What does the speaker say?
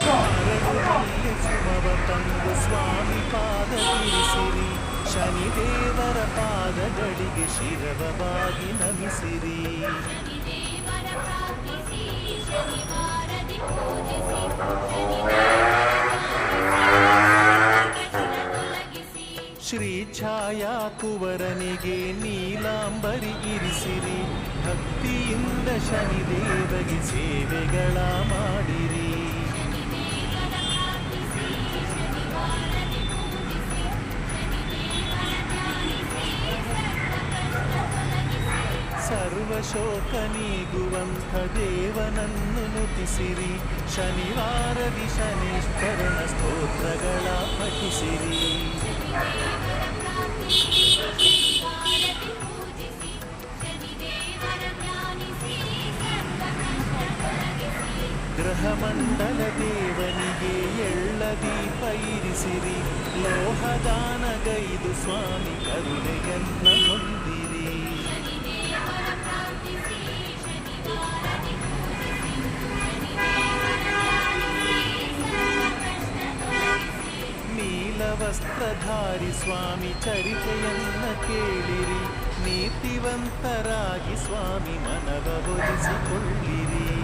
ಮರಳುವಲ್ಲಿ ಸುಮವ ತಂದು ಸ್ವಾಮಿ ಪಾದ ತೀರಿಸಿರಿ, ಶನಿದೇವರ ಪಾದಗಳಿಗೆ ಶಿರವಾಗಿ ನಮಿಸಿರಿ. ಶ್ರೀ ಛಾಯಾ ಕುವರನಿಗೆ ನೀಲಾಂಬರಿ ಇರಿಸಿರಿ, ಭಕ್ತಿಯಿಂದ ಶನಿದೇವಗೆ ಸೇವೆಗಳ ಮಾಡಿರಿ. ಸರ್ವಶೋಕ ನೀಗುವಂಥ ದೇವನನ್ನು ನುತಿಸಿರಿ, ಶನಿವಾರದಿ ಶನೀಶ್ವರನ ಸ್ತೋತ್ರಗಳ ಪಠಿಸಿರಿ. ಗ್ರಹಮಂಡಲ ದೇವನಿಗೆ ಎಳ್ಳ ದೀಪ ಇರಿಸಿರಿ, ಲೋಹದಾನಗೈದು ಸ್ವಾಮಿ ಕರುಣೆಯನ್ನ ಹೊಂದಿರಿ. ನೀಲವಸ್ತ್ರಧಾರಿ ಸ್ವಾಮಿ ಚರಿತೆಯನ್ನ ಕೇಳಿರಿ, ನೀತಿವಂತರಾಗಿ ಸ್ವಾಮಿ ಮನವ ಒಲಿಸಿಕೊಳ್ಳಿರಿ.